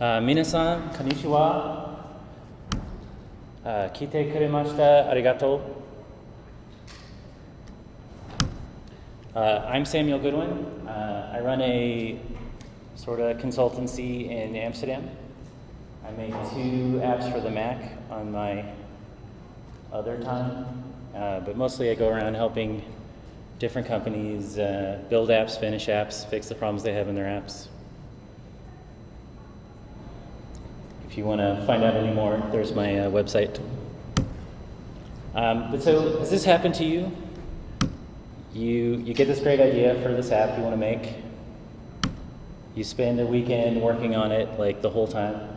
Minasan, konnichiwa. Kite kuremashita, arigato. I'm Samuel Goodwin. I run a sort of consultancy in Amsterdam. I make 2 apps for the Mac on my other time, but mostly I go around helping different companies build apps, finish apps, fix the problems they have in their apps. If you want to find out any more, there's my website. But so, has this happened to you? You get this great idea for this app you want to make. You spend a weekend working on it like the whole time.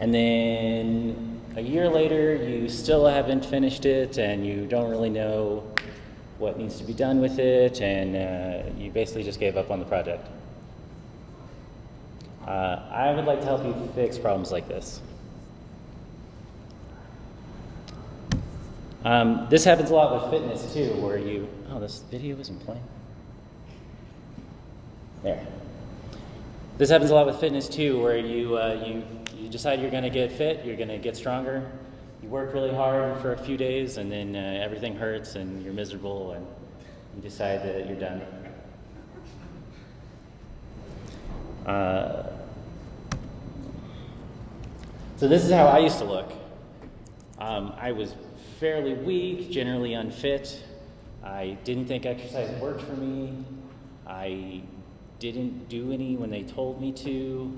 And then a year later, you still haven't finished it, and you don't really know what needs to be done with it, and you basically just gave up on the project. I would like to help you fix problems like this. This happens a lot with fitness too, where this video isn't playing. There. This happens a lot with fitness too, where you decide you're going to get fit, you're going to get stronger. You work really hard for a few days, and then everything hurts, and you're miserable, and you decide that you're done. So this is how I used to look. I was fairly weak, generally unfit. I didn't think exercise worked for me. I didn't do any when they told me to.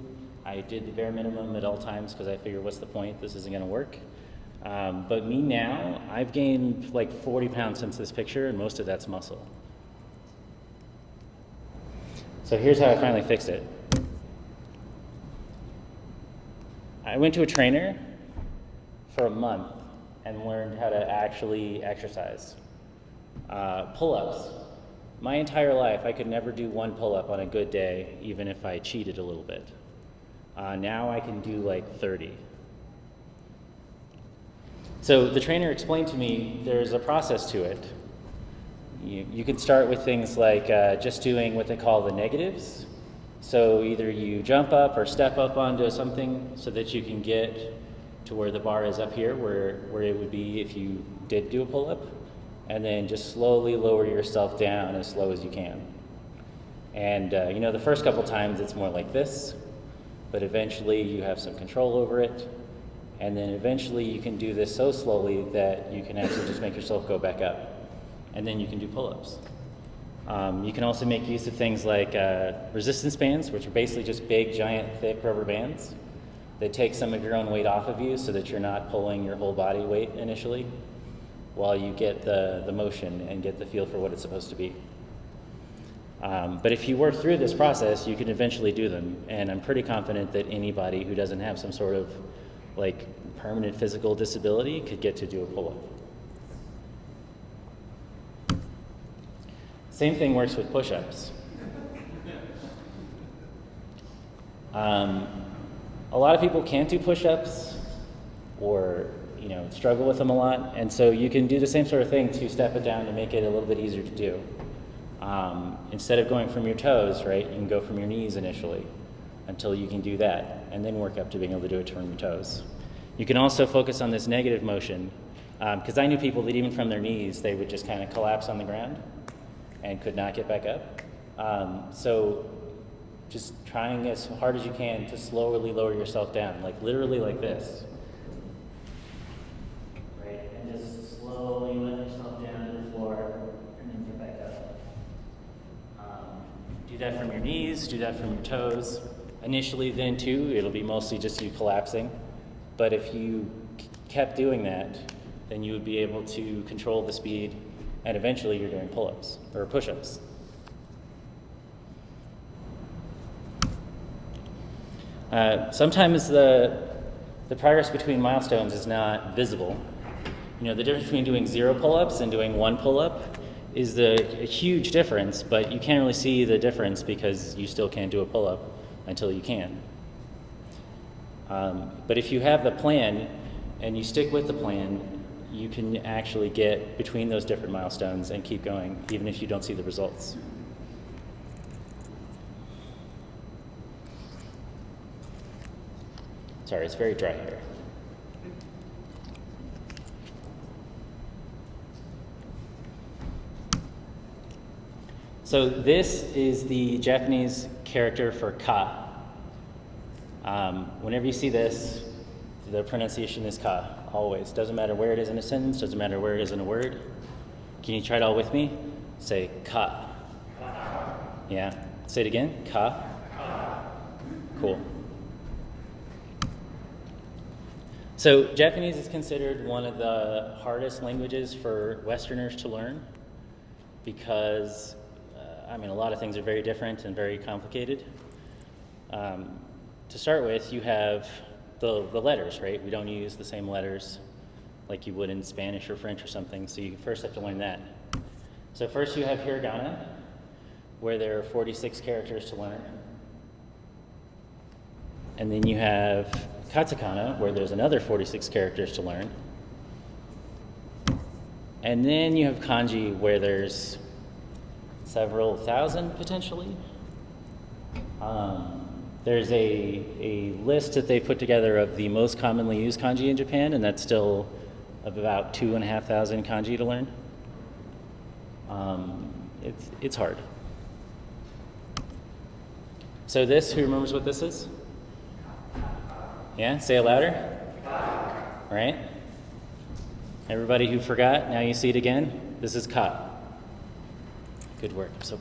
I did the bare minimum at all times because I figured, what's the point? This isn't going to work. But me now, I've gained like 40 pounds since this picture, and most of that's muscle. So here's how I finally fixed it. I went to a trainer for a month and learned how to actually exercise. Pull-ups. My entire life, I could never do 1 pull-up on a good day, even if I cheated a little bit. Now I can do like 30. So the trainer explained to me there's a process to it. You can start with things like just doing what they call the negatives. So either you jump up or step up onto something so that you can get to where the bar is up here, where it would be if you did do a pull-up, and then just slowly lower yourself down as slow as you can. And the first couple times it's more like this, but eventually you have some control over it, and then eventually you can do this so slowly that you can actually just make yourself go back up, and then you can do pull-ups. You can also make use of things like resistance bands, which are basically just big, giant, thick rubber bands that take some of your own weight off of you so that you're not pulling your whole body weight initially while you get the motion and get the feel for what it's supposed to be. But if you work through this process, you can eventually do them, and I'm pretty confident that anybody who doesn't have some sort of like permanent physical disability could get to do a pull-up. Same thing works with push-ups. A lot of people can't do push-ups or struggle with them a lot, and so you can do the same sort of thing to step it down to make it a little bit easier to do. Instead of going from your toes, right, you can go from your knees initially until you can do that, and then work up to being able to do it from your toes. You can also focus on this negative motion, because I knew people that even from their knees, they would just kind of collapse on the ground and could not get back up. So just trying as hard as you can to slowly lower yourself down, like literally like this. Right, and just slowly let yourself down to the floor and then get back up. Do that from your knees, do that from your toes. Initially then too, it'll be mostly just you collapsing. But if you kept doing that, then you would be able to control the speed, and eventually you're doing pull-ups or push-ups. Sometimes the progress between milestones is not visible. The difference between doing 0 pull-ups and doing 1 pull-up is a huge difference, but you can't really see the difference because you still can't do a pull-up until you can. But if you have the plan and you stick with the plan, you can actually get between those different milestones and keep going, even if you don't see the results. Sorry, it's very dry here. So this is the Japanese character for ka. Whenever you see this, the pronunciation is ka, always. Doesn't matter where it is in a sentence, doesn't matter where it is in a word. Can you try it all with me? Say ka. Yeah. Say it again. Ka. Cool. So Japanese is considered one of the hardest languages for Westerners to learn because, a lot of things are very different and very complicated. To start with, you have the letters, right? We don't use the same letters like you would in Spanish or French or something, so you first have to learn that. So first you have hiragana, where there are 46 characters to learn. And then you have katakana, where there's another 46 characters to learn. And then you have kanji, where there's several thousand, potentially. There's a list that they put together of the most commonly used kanji in Japan, and that's still about 2,500 kanji to learn. It's hard. So this, who remembers what this is? Yeah, say it louder. Right? Everybody who forgot, now you see it again. This is ka. Good work, I'm so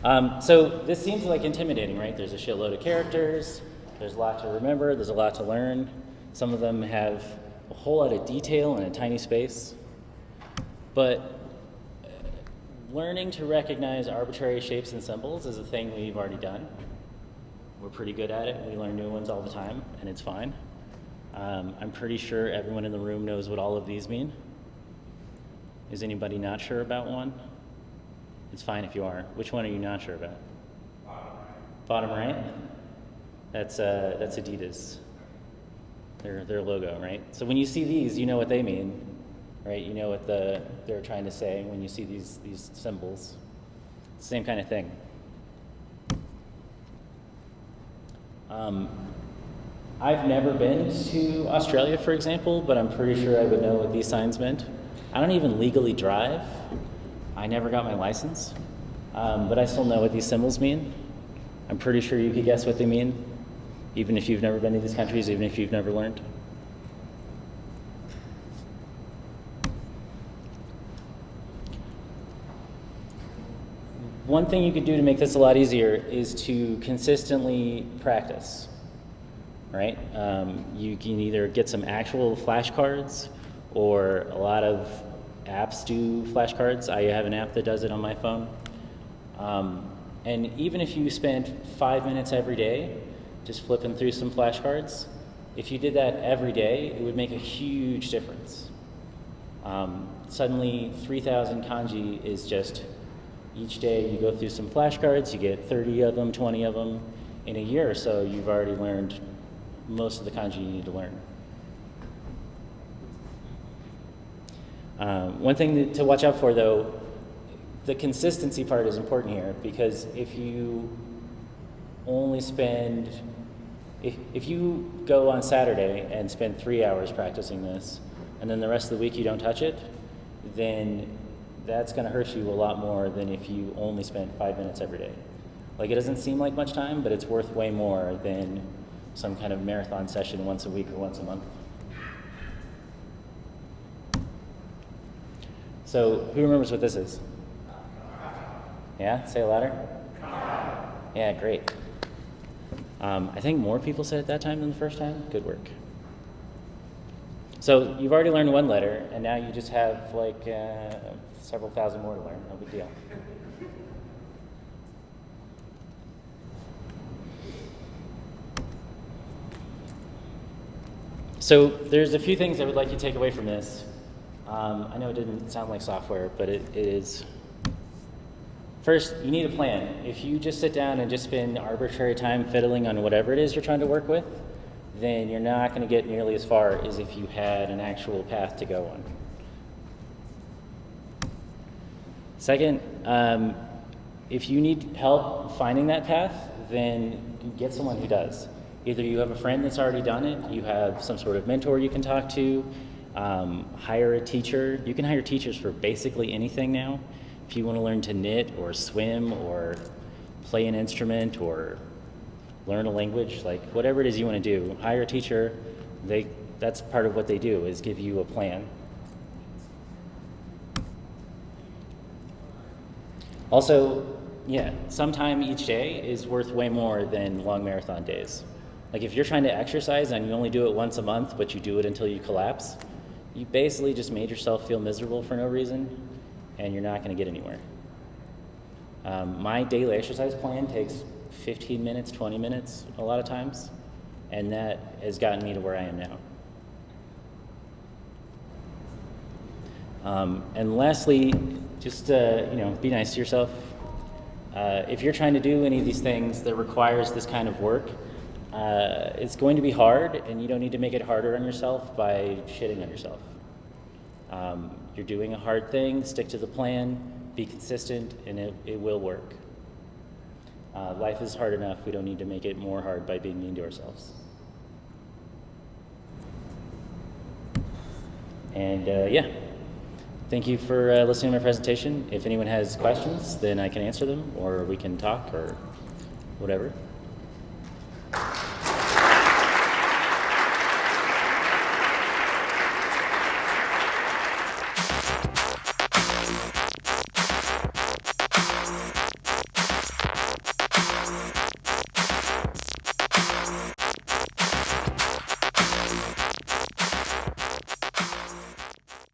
proud. So this seems like intimidating, right? There's a shitload of characters, there's a lot to remember, there's a lot to learn. Some of them have a whole lot of detail in a tiny space. But learning to recognize arbitrary shapes and symbols is a thing we've already done. We're pretty good at it. We learn new ones all the time, and it's fine. I'm pretty sure everyone in the room knows what all of these mean. Is anybody not sure about one? It's fine if you are. Which one are you not sure about? Bottom right? That's Adidas. Their logo, right? So when you see these, you know what they mean, right? You know what they're trying to say when you see these symbols. Same kind of thing. I've never been to Australia, for example, but I'm pretty sure I would know what these signs meant. I don't even legally drive. I never got my license, but I still know what these symbols mean. I'm pretty sure you could guess what they mean, even if you've never been to these countries, even if you've never learned. One thing you could do to make this a lot easier is to consistently practice, right? You can either get some actual flashcards, or a lot of apps do flashcards. I have an app that does it on my phone. And even if you spent 5 minutes every day just flipping through some flashcards, if you did that every day, it would make a huge difference. Suddenly, 3,000 kanji is just, each day you go through some flashcards, you get 30 of them, 20 of them. In a year or so, you've already learned most of the kanji you need to learn. One thing to watch out for, though, the consistency part is important here, because if you only spend, if you go on Saturday and spend 3 hours practicing this, and then the rest of the week you don't touch it, then that's going to hurt you a lot more than if you only spent 5 minutes every day. Like, it doesn't seem like much time, but it's worth way more than some kind of marathon session once a week or once a month. So, who remembers what this is? Yeah, say it louder. Yeah, great. I think more people said it that time than the first time. Good work. So you've already learned one letter, and now you just have like several thousand more to learn. No big deal. So there's a few things I would like you to take away from this. I know it didn't sound like software, but it is. First, you need a plan. If you just sit down and just spend arbitrary time fiddling on whatever it is you're trying to work with, then you're not going to get nearly as far as if you had an actual path to go on. Second, if you need help finding that path, then get someone who does. Either you have a friend that's already done it, you have some sort of mentor you can talk to, hire a teacher. You can hire teachers for basically anything now. If you want to learn to knit or swim or play an instrument or learn a language, like whatever it is you want to do, hire a teacher. That's part of what they do, is give you a plan. Also, sometime each day is worth way more than long marathon days. Like if you're trying to exercise and you only do it once a month, but you do it until you collapse, you basically just made yourself feel miserable for no reason, and you're not going to get anywhere. My daily exercise plan takes 15 minutes, 20 minutes a lot of times, and that has gotten me to where I am now. And lastly, just be nice to yourself. If you're trying to do any of these things that requires this kind of work, it's going to be hard, and you don't need to make it harder on yourself by shitting on yourself. You're doing a hard thing, stick to the plan, be consistent, and it will work. Life is hard enough. We don't need to make it more hard by being mean to ourselves. And thank you for listening to my presentation. If anyone has questions, then I can answer them, or we can talk, or whatever.